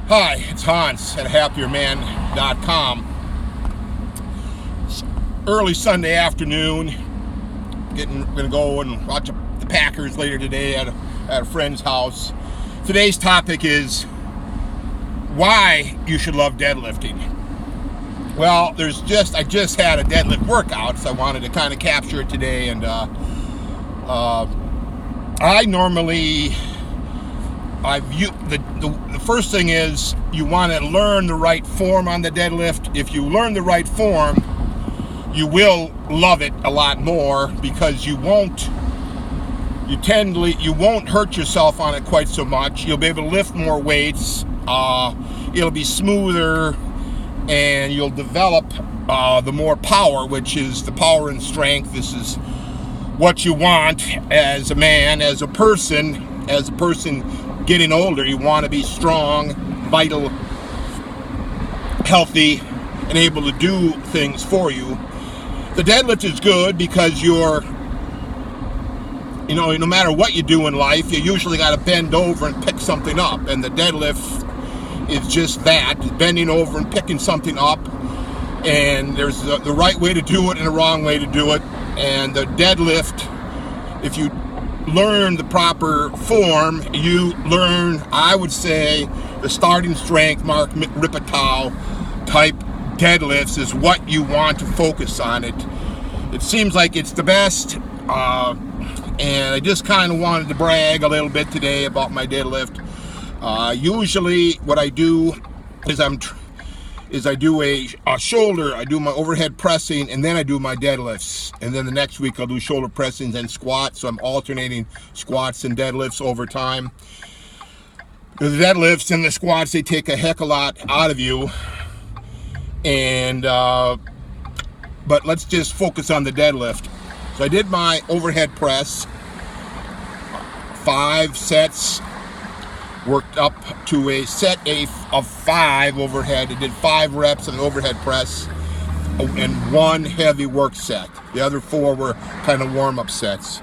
Hi, it's Hans at happierman.com. It's early Sunday afternoon. Gonna go and watch the Packers later today at a friend's house. Today's topic is why you should love deadlifting. Well, I just had a deadlift workout, so I wanted to kind of capture it today. And the first thing is you want to learn the right form on the deadlift. If you learn the right form, you will love it a lot more because you won't hurt yourself on it quite so much. You'll be able to lift more weights. It'll be smoother, and you'll develop the more power, which is the power and strength. This is what you want as a man, as a person getting older. You want to be strong, vital, healthy, and able to do things for you. The deadlift is good because no matter what you do in life, you usually got to bend over and pick something up. And the deadlift is just that, bending over and picking something up. And there's the right way to do it and the wrong way to do it. And the deadlift, if you learn the proper form, you learn, I would say, the starting strength, Mark Ripatow type deadlifts is what you want to focus on. It seems like it's the best, and I just kind of wanted to brag a little bit today about my deadlift. Usually what I do is I do a shoulder, I do my overhead pressing, and then I do my deadlifts. And then the next week I'll do shoulder pressings and squats. So I'm alternating squats and deadlifts over time. The deadlifts and the squats, they take a heck of a lot out of you. And but let's just focus on the deadlift. So I did my overhead press, 5 sets. Worked up to a set of 5 overhead. I did 5 reps of the overhead press and 1 heavy work set. The other 4 were kind of warm-up sets.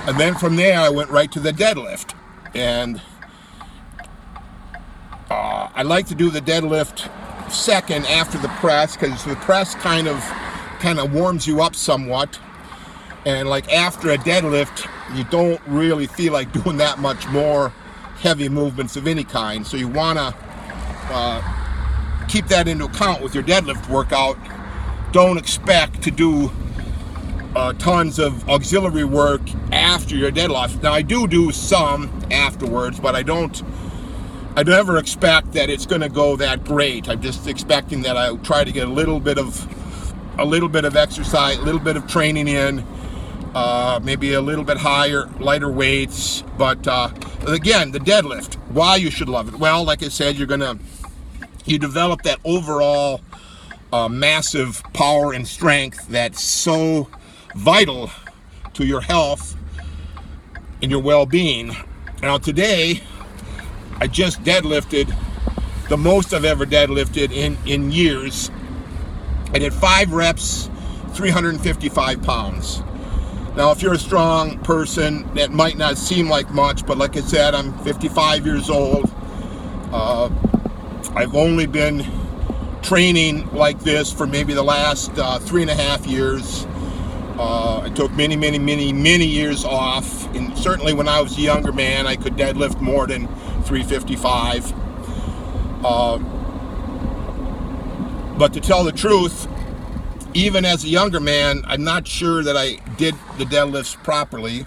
And then from there, I went right to the deadlift. And I like to do the deadlift second after the press because the press kind of warms you up somewhat. And like after a deadlift, you don't really feel like doing that much more heavy movements of any kind. So you want to keep that into account with your deadlift workout. Don't expect to do tons of auxiliary work after your deadlift. Now I do some afterwards, but I never expect that it's going to go that great. I'm just expecting that I try to get a little bit of exercise, a little bit of training in, maybe a little bit lighter weights. But again, the deadlift, why you should love it. Well, like I said, you develop that overall massive power and strength that's so vital to your health and your well-being. Now today, I just deadlifted the most I've ever deadlifted in years. I did 5 reps, 355 pounds. Now, if you're a strong person, that might not seem like much, but like I said, I'm 55 years old. I've only been training like this for maybe the last 3.5 years. I took many years off, and certainly when I was a younger man, I could deadlift more than 355. But to tell the truth, even as a younger man, I'm not sure that I did the deadlifts properly.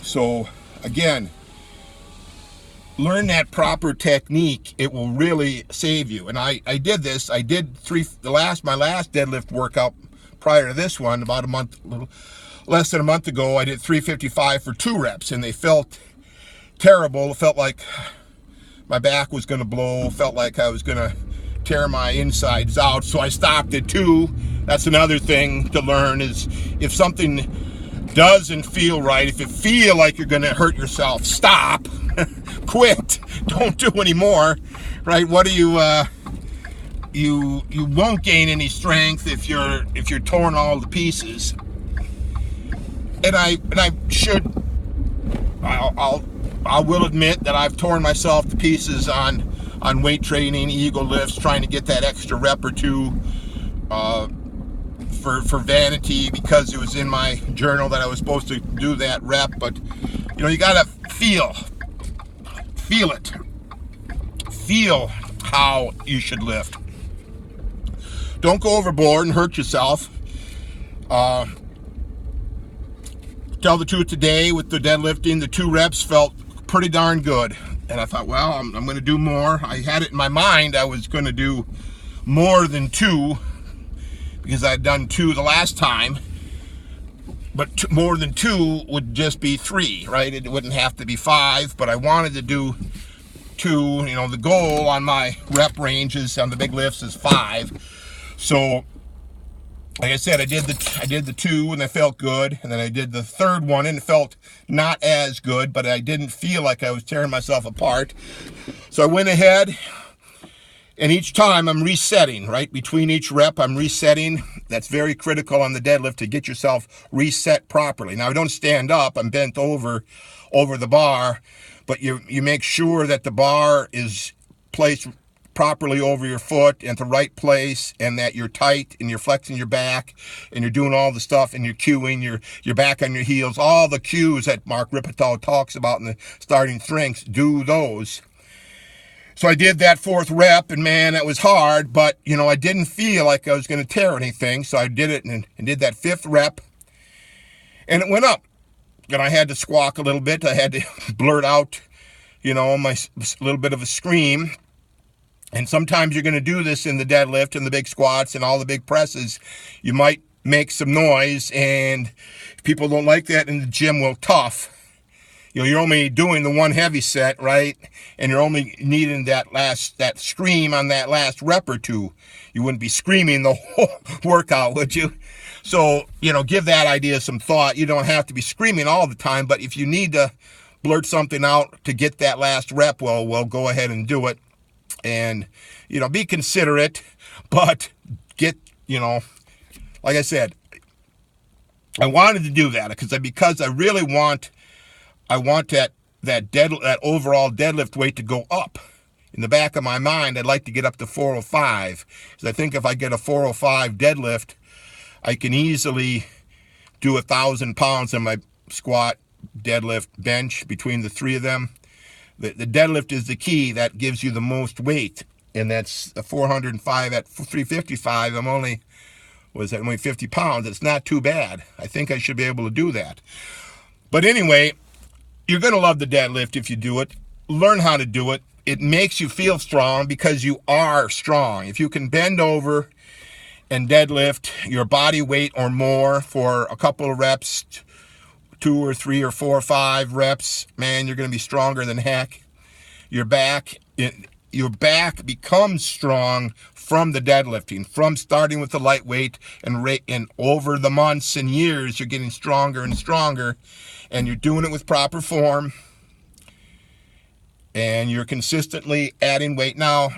So again, learn that proper technique. It will really save you. And I did this. I did my last deadlift workout prior to this one, about little less than a month ago. I did 355 for 2 reps, and they felt terrible. It felt like my back was going to blow. Felt like I was going to tear my insides out, so I stopped at 2. That's another thing to learn, is if something doesn't feel right, if you feel like you're going to hurt yourself, stop. Quit. Don't do any more. Right? What do you won't gain any strength if you're torn all to pieces. And I'll I will admit that I've torn myself to pieces on weight training, ego lifts, trying to get that extra rep or two for vanity, because it was in my journal that I was supposed to do that rep. But you know, you gotta feel it, feel how you should lift. Don't go overboard and hurt yourself. Tell the truth, today with the deadlifting, the 2 reps felt pretty darn good, and I thought, well, I'm going to do more. I had it in my mind I was going to do more than 2, because I'd done 2 the last time, but more than 2 would just be 3, right? It wouldn't have to be 5, but I wanted to do 2. You know, the goal on my rep ranges on the big lifts is 5. So like I said, I did the 2 and I felt good, and then I did the 3rd one and it felt not as good, but I didn't feel like I was tearing myself apart. So I went ahead, and each time I'm resetting, right? Between each rep, I'm resetting. That's very critical on the deadlift, to get yourself reset properly. Now, I don't stand up, I'm bent over the bar, but you make sure that the bar is placed properly over your foot and the right place, and that you're tight and you're flexing your back and you're doing all the stuff, and you're cueing your back on your heels, all the cues that Mark Ripetow talks about in the starting strengths. Do those. So I did that 4th rep, and man, that was hard, but you know, I didn't feel like I was going to tear anything, so I did it and did that 5th rep, and it went up, and I had to squawk a little bit. I had to blurt out, you know, my little bit of a scream. And sometimes you're going to do this in the deadlift and the big squats and all the big presses. You might make some noise, and if people don't like that in the gym, well, tough. You know, you're only doing the 1 heavy set, right? And you're only needing that scream on that last rep or 2. You wouldn't be screaming the whole workout, would you? So, you know, give that idea some thought. You don't have to be screaming all the time, but if you need to blurt something out to get that last rep, well, go ahead and do it. And, you know, be considerate, but get, you know, like I said, I wanted to do that because I really want that overall deadlift weight to go up. In the back of my mind, I'd like to get up to 405, because I think if I get a 405 deadlift, I can easily do 1,000 pounds in my squat, deadlift, bench between the 3 of them. The deadlift is the key. That gives you the most weight, and that's a 405 at 355. I'm only 50 pounds. It's not too bad. I think I should be able to do that. But anyway, you're going to love the deadlift if you do it. Learn how to do it. It makes you feel strong, because you are strong. If you can bend over and deadlift your body weight or more for a couple of reps, 2 or 3 or 4 or 5 reps, man, you're going to be stronger than heck. Your back becomes strong from the deadlifting, from starting with the lightweight, and over the months and years, you're getting stronger and stronger, and you're doing it with proper form, and you're consistently adding weight. Now,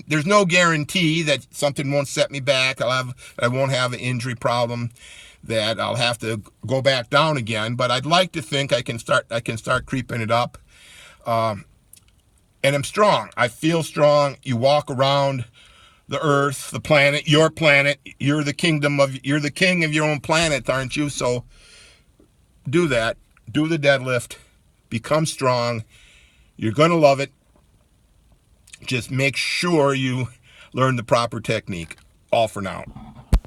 there's no guarantee that something won't set me back. I won't have an injury problem, that I'll have to go back down again, but I'd like to think I can start creeping it up. And I'm strong. I feel strong. You walk around the earth, the planet, your planet. You're the king of your own planet, aren't you? So do that. Do the deadlift. Become strong. You're going to love it. Just make sure you learn the proper technique. All for now.